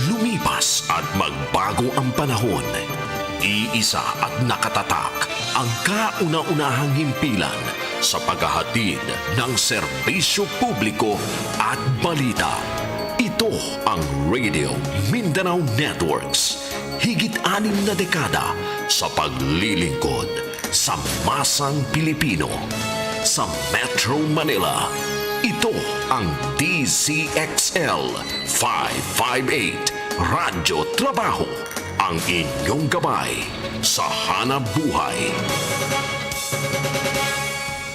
Lumipas at magbago ang panahon. Iisa at nakatatak ang kauna-unahang himpilan sa paghahatid ng serbisyo publiko at balita. Ito ang Radio Mindanao Networks. Higit 6 na dekada sa paglilingkod sa masang Pilipino. Sa Metro Manila, ito ang Dzxl 558 Radyo Trabaho, ang inyong gabay sa hanap buhay.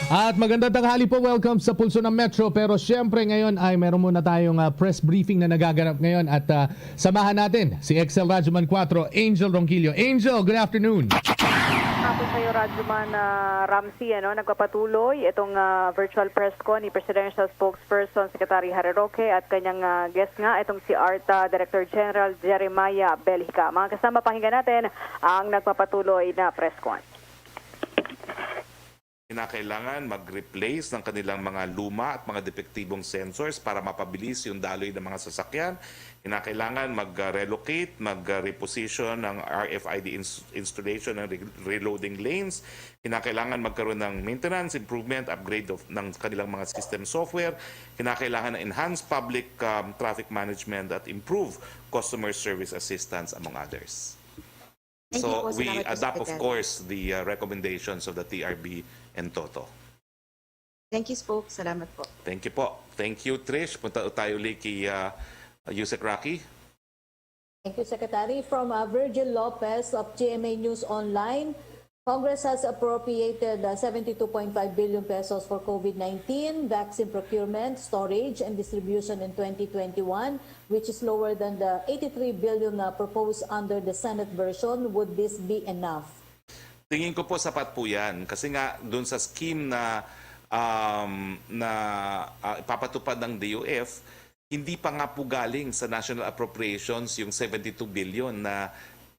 At magandang tanghali po, welcome sa Pulso ng Metro. Pero syempre ngayon ay meron muna tayong press briefing na nagaganap ngayon at samahan natin si Dzxl Radyoman 4, Angel Ronquillo. Angel, good afternoon. Hapon sa iyo, Radyoman Ramcy, nagpapatuloy itong virtual press ko ni Presidential Spokesperson Secretary Harry Roque at kanyang guest nga, itong si ARTA Director General Jeremiah Belhica. Mga kasama, pakinggan natin ang nagpapatuloy na press con. Kinakailangan mag-replace ng kanilang mga luma at mga depektibong sensors para mapabilis yung daloy ng mga sasakyan. Kinakailangan mag-relocate, mag-reposition ng RFID installation ng reloading lanes. Kinakailangan magkaroon ng maintenance, improvement, upgrade ng kanilang mga system software. Kinakailangan na enhance public traffic management at improve customer service assistance, among others. So we adopt, of course, the recommendations of the TRB and TOTO. Thank you, Spoke. Salamat po. Thank you po. Thank you, Trish. Punta tayo ulit kay Yusek Rocky. Thank you, Secretary. From Virgil Lopez of GMA News Online, Congress has appropriated 72.5 billion pesos for COVID-19 vaccine procurement, storage, and distribution in 2021, which is lower than the 83 billion proposed under the Senate version. Would this be enough? Tingin ko po sapat po yan. Kasi nga, dun sa scheme na ipapatupad ng DOF, hindi pa nga po galing sa national appropriations yung 72 billion na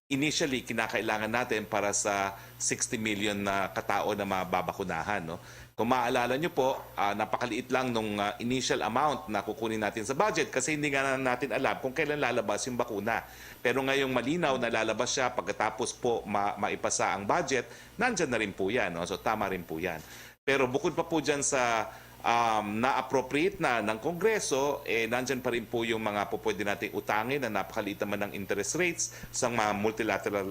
initially kinakailangan natin para sa 60 million na katao na mababakunahan. No? Kung maaalala nyo po, napakaliit lang nung initial amount na kukunin natin sa budget kasi hindi nga natin alam kung kailan lalabas yung bakuna. Pero ngayong malinaw na lalabas siya pagkatapos po maipasa ang budget, nandyan na rin po yan. No? So tama rin po yan. Pero bukod pa po dyan sa na-appropriate na ng Kongreso, nandyan pa rin po yung mga pwede nating utangin na napakaliit naman ng interest rates sa mga multilateral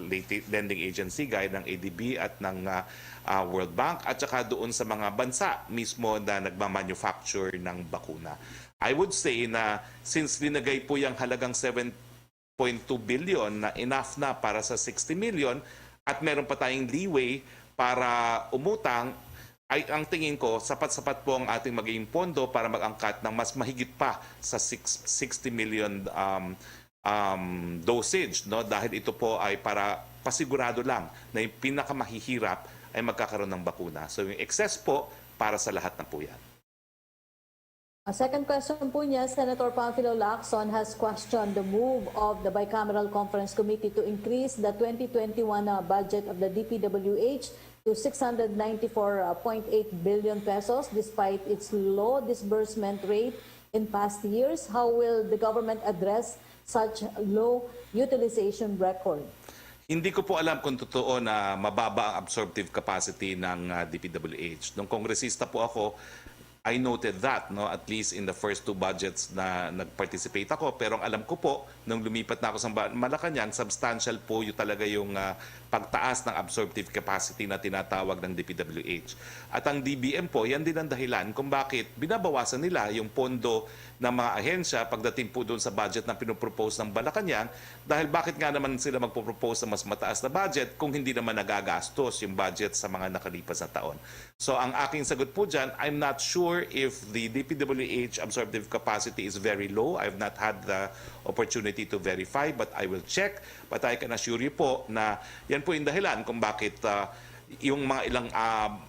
lending agency gaya ng ADB at ng World Bank at saka doon sa mga bansa mismo na nagmamanufacture ng bakuna. I would say na since linagay po yung halagang 7.2 billion na enough na para sa 60 million at meron pa tayong leeway para umutang, ay ang tingin ko, sapat-sapat po ang ating magiging pondo para mag-angkat ng mas mahigit pa sa 60 million dosage. No? Dahil ito po ay para pasigurado lang na yung pinakamahihirap ay magkakaroon ng bakuna. So yung excess po, para sa lahat na po yan. A second question po niya, Senator Pamphilo Lacson has questioned the move of the Bicameral Conference Committee to increase the 2021 budget of the DPWH to 694.8 billion pesos despite its low disbursement rate in past years. How will the government address such low utilization record? Hindi ko po alam kung totoo na mababa ang absorptive capacity ng DPWH. Nung kongresista po ako, I noted that, no, at least in the first 2 budgets na nag-participate ako. Pero ang alam ko po, nung lumipat na ako sa Malacanang, substantial po yung talaga yung pagtaas ng absorptive capacity na tinatawag ng DPWH. At ang DBM po, yan din ang dahilan kung bakit binabawasan nila yung pondo ng mga ahensya pagdating po doon sa budget na pinopropose ng Malacanang. Dahil bakit nga naman sila magpopropose ng mas mataas na budget kung hindi naman nagagastos yung budget sa mga nakalipas na taon. So ang aking sagot po dyan, I'm not sure if the DPWH absorptive capacity is very low. I've not had the opportunity to verify, but I will check. But I can assure you po na yan po yung dahilan kung bakit yung mga ilang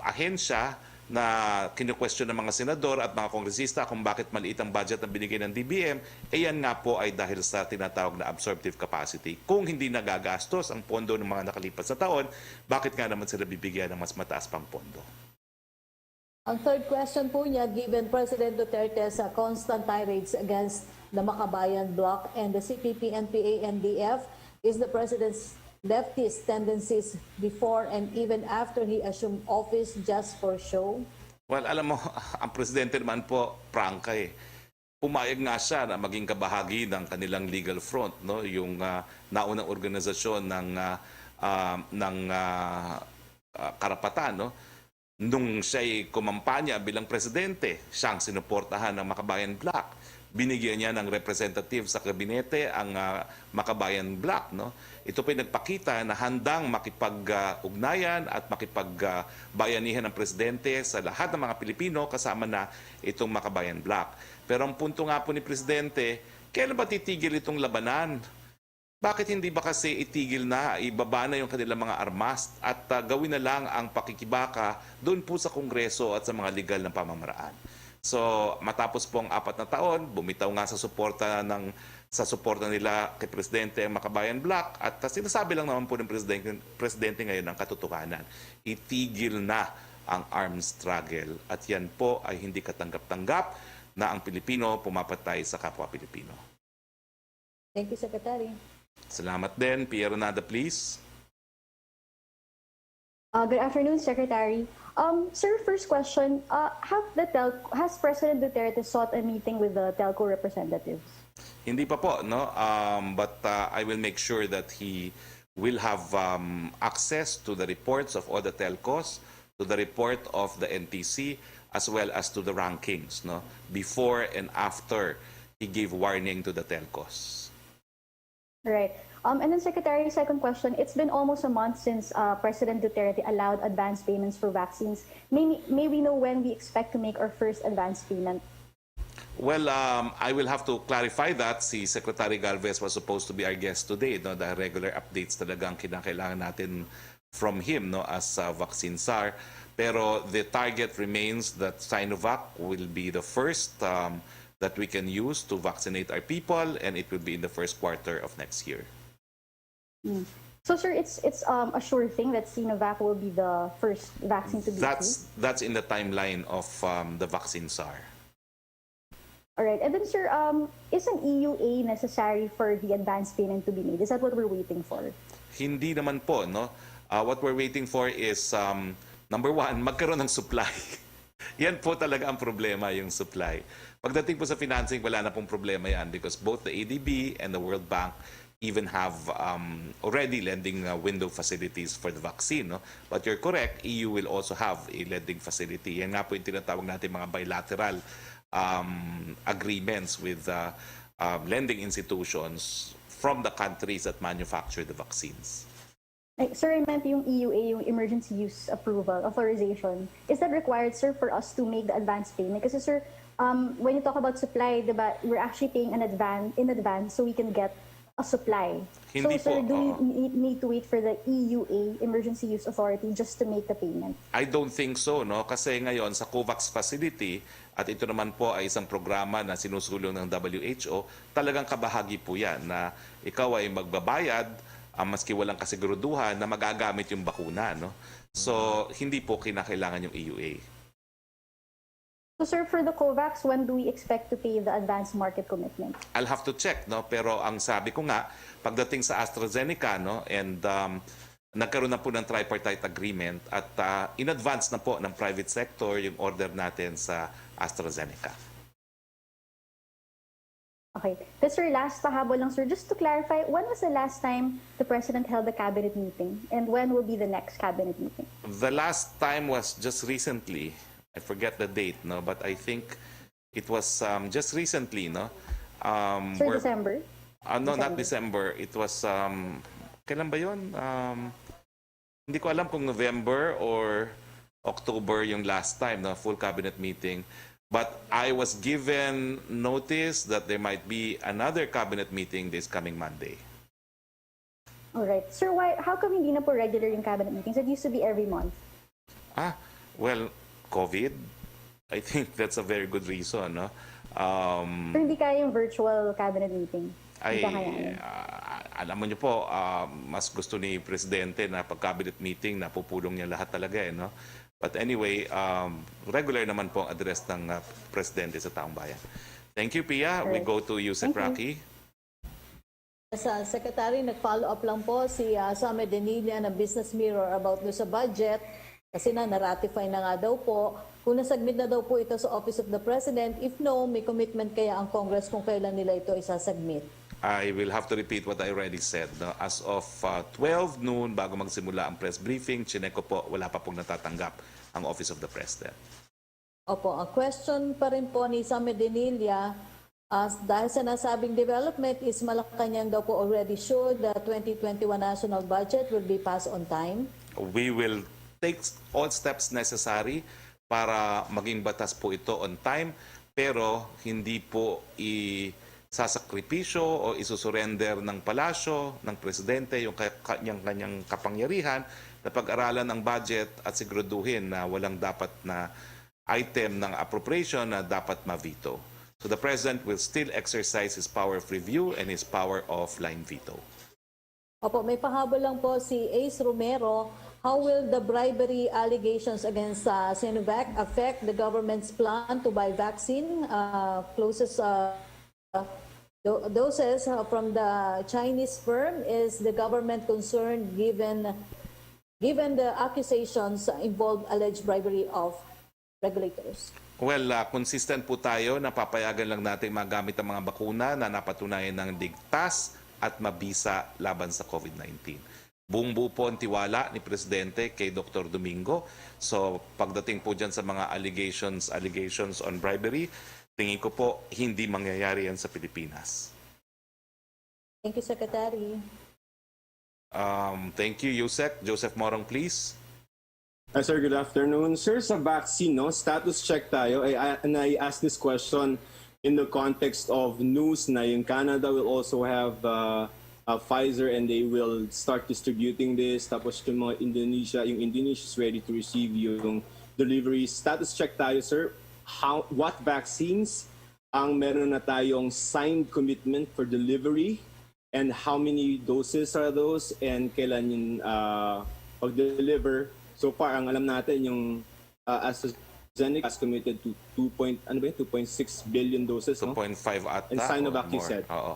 ahensya na kinu-question ng mga senador at mga kongresista kung bakit maliit ang budget na binigay ng DBM, yan nga po ay dahil sa tinatawag na absorptive capacity. Kung hindi nagagastos ang pondo ng mga nakalipas na taon, bakit nga naman sila bibigyan ng mas mataas pang pondo? Ang third question po niya, given President Duterte's constant tirades against the Makabayan Bloc and the CPP, NPA, NDF, is the President's leftist tendencies before and even after he assumed office just for show? Well, alam mo, ang presidente naman po, prangka eh. Pumayag nga siya na maging kabahagi ng kanilang legal front, no? Yung naunang organisasyon ng karapatan, no? Nung siya'y kumampanya bilang presidente, siyang sinuportahan ng Makabayan Bloc. Binigyan niya ng representative sa kabinete ang Makabayan Bloc. No? Ito po'y nagpakita na handang makipag-ugnayan at makipag-bayanihan ng presidente sa lahat ng mga Pilipino kasama na itong Makabayan Bloc. Pero ang punto nga po ni presidente, kailan ba titigil itong labanan? Bakit hindi ba kasi itigil na, ibaba na yung kanilang mga armas at gawin na lang ang pakikibaka doon po sa Kongreso at sa mga legal na pamamaraan? So, matapos po ang 4 na taon, bumitaw nga sa suporta nila kay Presidente ang Makabayan Bloc at sinasabi lang naman po ng Presidente ngayon ang katotohanan. Itigil na ang armed struggle at yan po ay hindi katanggap-tanggap na ang Pilipino pumapatay sa kapwa Pilipino. Thank you, Secretary. Salamat din. Pierre Nada, please. Good afternoon, Secretary. Sir, first question, has President Duterte sought a meeting with the telco representatives? Hindi pa po, no? But I will make sure that he will have access to the reports of all the telcos, to the report of the NTC, as well as to the rankings, no? Before and after he gave warning to the telcos. Right. And then, Secretary, second question, it's been almost a month since President Duterte allowed advance payments for vaccines. May we know when we expect to make our first advance payment? Well, I will have to clarify that. Si Secretary Galvez was supposed to be our guest today. No? The regular updates talagang kinakailangan natin from him, no, as vaccine czar. Pero the target remains that Sinovac will be the first that we can use to vaccinate our people, and it will be in the first quarter of next year. So, sir, it's a sure thing that Sinovac will be the first vaccine to be approved? That's in the timeline of the vaccine czar. All right. And then, sir, is an EUA necessary for the advance payment to be made? Is that what we're waiting for? Hindi naman po, no? What we're waiting for is, number one, magkaroon ng supply. Yan po talaga ang problema, yung supply. Pagdating po sa financing, wala na pong problema yan because both the ADB and the World Bank even have already lending window facilities for the vaccine. No? But you're correct, EU will also have a lending facility. Yan nga po yung tinatawag natin mga bilateral agreements with lending institutions from the countries that manufacture the vaccines. Sir, I meant yung EUA, yung Emergency Use Approval, Authorization. Is that required, sir, for us to make the advance payment? Kasi, sir, when you talk about supply, diba, we're actually paying in advance so we can get a supply. Hindi so, sir, po, do we need to wait for the EUA, Emergency Use Authority, just to make the payment? I don't think so, no? Kasi ngayon sa COVAX facility, at ito naman po ay isang programa na sinusulong ng WHO, talagang kabahagi po yan na ikaw ay magbabayad maski walang kasiguruduhan na magagamit yung bakuna, no? So, hindi po kinakailangan yung EUA. So, sir, for the COVAX, when do we expect to pay the advance market commitment? I'll have to check, no? Pero ang sabi ko nga, pagdating sa AstraZeneca, no? And nagkaroon na po ng tripartite agreement at in advance na po ng private sector yung order natin sa AstraZeneca. Okay. But sir, last pahabol lang, sir. Just to clarify, when was the last time the President held a cabinet meeting? And when will be the next cabinet meeting? The last time was just recently. I forget the date, no? But I think it was just recently, no? Sir, December? No, not December. It was, kailan ba yun? Hindi ko alam kung November or October yung last time, no? Full cabinet meeting. But I was given notice that there might be another cabinet meeting this coming Monday. All right. Sir, how come hindi na po regular yung cabinet meetings? It used to be every month. Well, COVID. I think that's a very good reason, no? Sir, hindi kaya yung virtual cabinet meeting? Alam mo niyo po, mas gusto ni Presidente na pag-cabinet meeting, napupulong niya lahat talaga, no? But anyway, regular naman po ang address ng Presidente sa taong bayan. Thank you, Pia. We go to Yusek Rocky. Sa Secretary, nag-follow up lang po si Samed Denilla ng Business Mirror about do sa budget kasi na-ratify na nga daw po. Kung nasagmit na daw po ito sa Office of the President, if no, may commitment kaya ang Congress kung kailan nila ito isasagmit? I will have to repeat what I already said. No? As of 12 noon, bago magsimula ang press briefing, chineko po, wala pa pong natatanggap ang Office of the President. Opo, ang question pa rin po ni Samed Denilla, dahil sa nasabing development is Malacanang daw po already sure the 2021 national budget will be passed on time. We will take all steps necessary para maging batas po ito on time, pero hindi po isasakripisyo o isusurrender ng palasyo, ng presidente, yung kanyang kapangyarihan na pag-aralan ang budget at siguraduhin na walang dapat na item ng appropriation na dapat ma-veto. So the President will still exercise his power of review and his power of line veto. Opo, may pahabol lang po si Ace Romero. How will the bribery allegations against Sinovac affect the government's plan to buy vaccine? Closest doses from the Chinese firm. Is the government concerned given the accusations involve alleged bribery of regulators? Well, consistent po tayo na papayagan lang natin magamit ang mga bakuna na napatunayan ng ligtas at mabisa laban sa COVID-19. Buong buo po ang tiwala ni Presidente kay Dr. Domingo. So pagdating po dyan sa mga allegations on bribery, tingin ko po hindi mangyayari yan sa Pilipinas. Thank you, Secretary. Thank you, Yusek. Joseph Morong, please. Sir, good afternoon. Sir, sa vaccine, no, status check tayo. And I asked this question in the context of news na yung Canada will also have Pfizer and they will start distributing this. Tapos yung mga yung Indonesia is ready to receive yung delivery. Status check tayo, sir. What vaccines ang meron na tayong signed commitment for delivery? And how many doses are those? And kailan yung pag-deliver? So far, ang alam natin yung AstraZeneca has committed to 2.6 billion doses. 2.5 ata. And Sinovac, you more. said. Oo.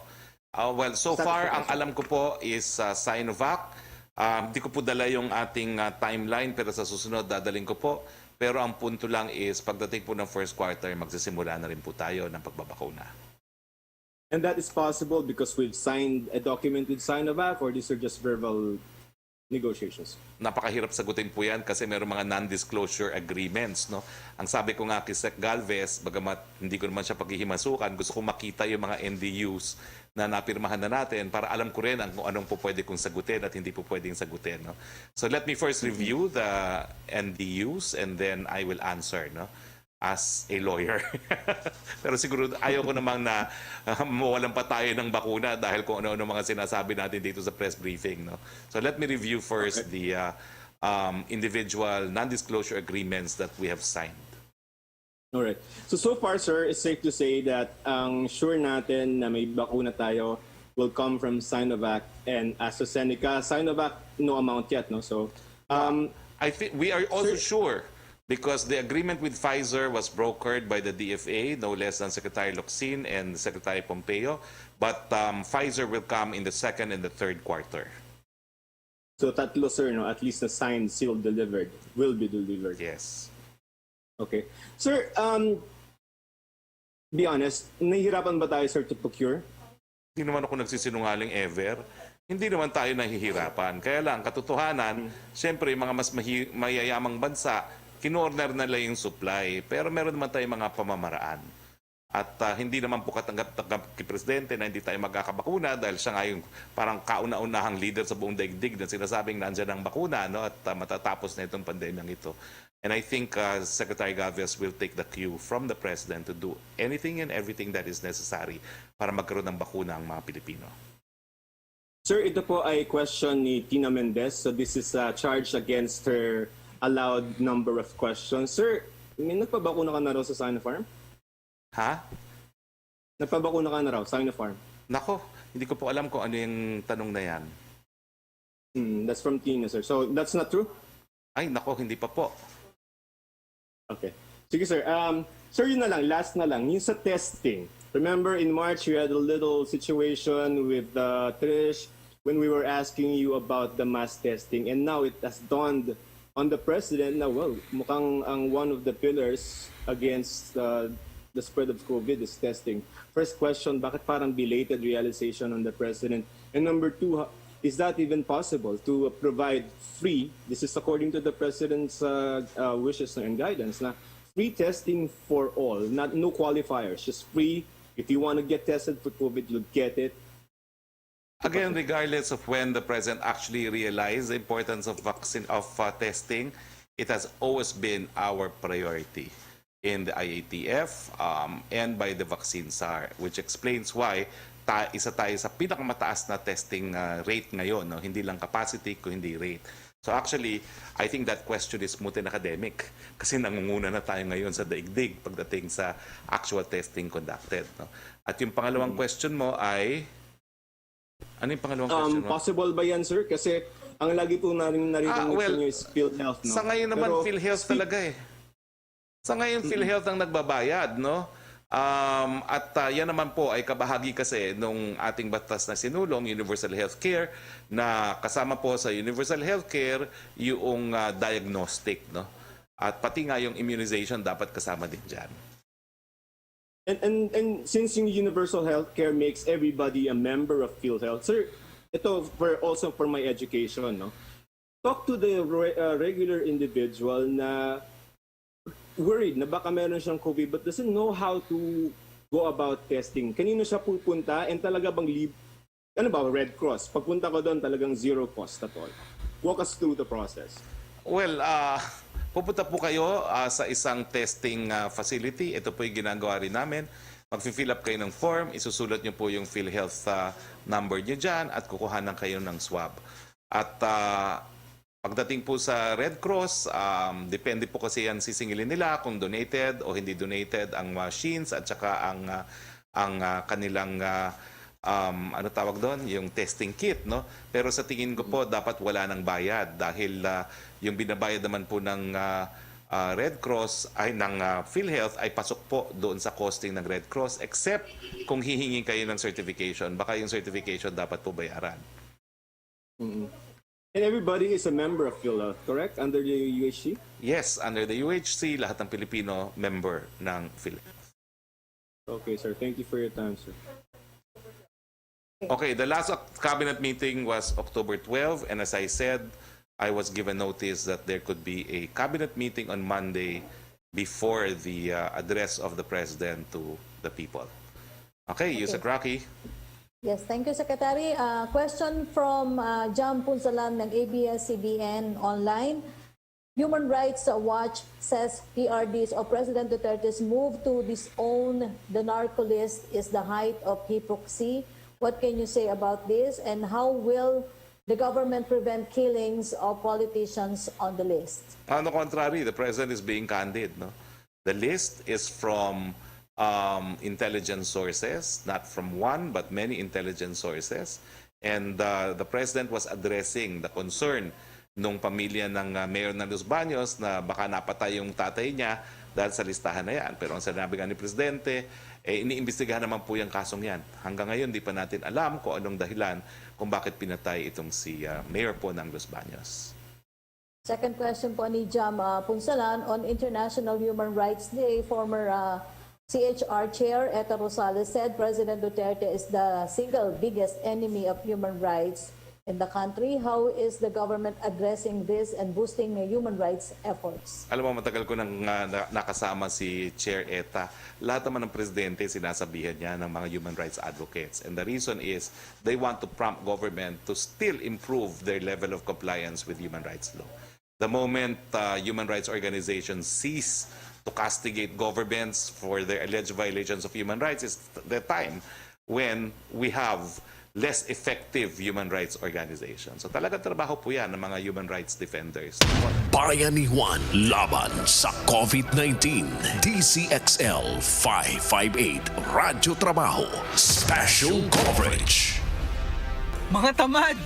Well, so far, ang alam ko po is Sinovac. Hindi ko po dala yung ating timeline, pero sa susunod, dadaling ko po. Pero ang punto lang is, pagdating po ng first quarter, magsisimula na rin po tayo ng pagbabakuna. And that is possible because we've signed a document with Sinovac, or these are just verbal negotiations? Napakahirap sagutin po yan kasi mayroong mga non-disclosure agreements. No? Ang sabi ko nga kay Sec Galvez, bagamat hindi ko naman siya paghihimasukan, gusto ko makita yung mga NDUs na napirmahan na natin para alam ko rin kung anong po pwede kong sagutin at hindi po pwedeng sagutin. No? So let me first review the NDUs and then I will answer. No? As a lawyer. Pero siguro ayaw ko namang na mawalan pa tayo ng bakuna dahil kung ano-ano mga sinasabi natin dito sa press briefing. No? So let me review first the individual non-disclosure agreements that we have signed. All right. So far, sir, it's safe to say that ang sure natin na may bakuna tayo will come from Sinovac and AstraZeneca. Sinovac, no amount yet, no? So, I think we are also sure because the agreement with Pfizer was brokered by the DFA, no less than Secretary Locsin and Secretary Pompeo. But Pfizer will come in the second and the third quarter. So tatlo, sir, no? At least the signed, sealed, delivered, will be delivered. Yes. Okay. Sir, be honest, nahihirapan ba tayo, sir, to procure? Hindi naman ako nagsisinungaling ever. Hindi naman tayo nahihirapan. Kaya lang, katotohanan, siyempre, mga mas mayayamang bansa, kinorner na lang yung supply. Pero meron naman tayong mga pamamaraan. At hindi naman po katanggap-tanggap kay Presidente na hindi tayo magkakabakuna dahil siya nga yung parang kauna-unahang leader sa buong daigdig na sinasabing nandyan ang bakuna, no? At matatapos na itong pandemyang ito. And I think Secretary Galvez will take the cue from the President to do anything and everything that is necessary para magkaroon ng bakuna ang mga Pilipino. Sir, ito po ay question ni Tina Mendez. So this is a charge against her allowed number of questions. Sir, may nagpabakuna ka na raw sa Sinopharm? Ha? Nagpabakuna ka na raw, Sinopharm? Nako, hindi ko po alam kung ano yung tanong na yan. That's from Tina, sir. So that's not true? Ay, nako, hindi pa po. Okay. Sige, sir. Sir, yun na lang, last na lang, yung sa testing. Remember in March, we had a little situation with Trish when we were asking you about the mass testing. And now it has dawned on the President na, well, mukhang ang one of the pillars against the spread of COVID is testing. First question, bakit parang belated realization on the President? And number two, is that even possible to provide free, this is according to the President's wishes and guidance, na free testing for all, no qualifiers, just free. If you want to get tested for COVID, you'll get it. Again, regardless of when the President actually realized the importance of testing, it has always been our priority in the IATF and by the vaccine SAR, which explains why isa tayo sa pinakamataas na testing rate ngayon, no? Hindi lang capacity, kundi rate. So actually, I think that question is moot and academic kasi nangunguna na tayo ngayon sa daigdig pagdating sa actual testing conducted. No? At yung pangalawang question mo ay... Ano yung pangalawang question mo? Possible ba yan, sir? Kasi ang lagi po narinig sa inyo is PhilHealth. No? Sa ngayon naman, Pero, PhilHealth talaga eh. Sa ngayon, PhilHealth ang nagbabayad, no? Yan naman po ay kabahagi kasi nung ating batas na sinulong, Universal Healthcare, na kasama po sa Universal Healthcare yung diagnostic, no? At pati nga yung immunization dapat kasama din dyan. And since yung Universal Healthcare makes everybody a member of PhilHealth, sir, ito also for my education, no? Talk to the regular individual na worried na baka meron siyang COVID but doesn't know how to go about testing. Kanino siya pupunta and talaga bang Red Cross? Pagpunta ko doon talagang zero cost at all. Walk us through the process. Well, pupunta po kayo sa isang testing facility. Ito po yung ginagawa rin namin. Mag-fill up kayo ng form, isusulat nyo po yung PhilHealth number nyo dyan at kukuhanan kayo ng swab. At pagdating po sa Red Cross, depende po kasi yan sisingilin nila kung donated o hindi donated ang machines at saka ang kanilang ano tawag doon, yung testing kit, no? Pero sa tingin ko po dapat wala ng bayad dahil yung binabayad naman po ng Red Cross ay ng PhilHealth ay pasok po doon sa costing ng Red Cross except kung hihingi kayo ng certification, baka yung certification dapat po bayaran. And everybody is a member of PhilHealth, correct? Under the UHC? Yes, under the UHC, lahat ng Pilipino member ng PhilHealth. Okay, sir. Thank you for your time, sir. Okay, the last cabinet meeting was October 12, and as I said, I was given notice that there could be a cabinet meeting on Monday before the address of the President to the people. Okay, Yusek Rocky. Yes, thank you, Secretary. Question from Jam Punsalan ng ABS-CBN online. Human Rights Watch says PRD's or President Duterte's move to disown the narco list is the height of hypocrisy. What can you say about this? And how will the government prevent killings of politicians on the list? On the contrary, the President is being candid. No? The list is from intelligence sources, not from one, but many intelligence sources. And the President was addressing the concern nung pamilya ng Mayor ng Los Baños na baka napatay yung tatay niya dahil sa listahan na yan. Pero ang sinabi nga ni Presidente, iniimbestigahan naman po yung kasong yan. Hanggang ngayon, di pa natin alam kung anong dahilan kung bakit pinatay itong si Mayor po ng Los Baños. Second question po ni Jam Punsalan. On International Human Rights Day, former CHR Chair Eta Rosales said President Duterte is the single biggest enemy of human rights in the country. How is the government addressing this and boosting human rights efforts? Alam mo, matagal ko nang nakasama si Chair Eta. Lahat naman ng presidente sinasabihan niya ng mga human rights advocates. And the reason is they want to prompt government to still improve their level of compliance with human rights law. The moment human rights organizations cease to castigate governments for their alleged violations of human rights is the time when we have less effective human rights organizations. So talaga trabaho po yan ng mga human rights defenders. Bayanihan laban sa COVID-19. Dzxl 558 Radyo Trabaho Special Coverage. Mga tamad!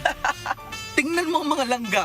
Tingnan mo ang mga langga.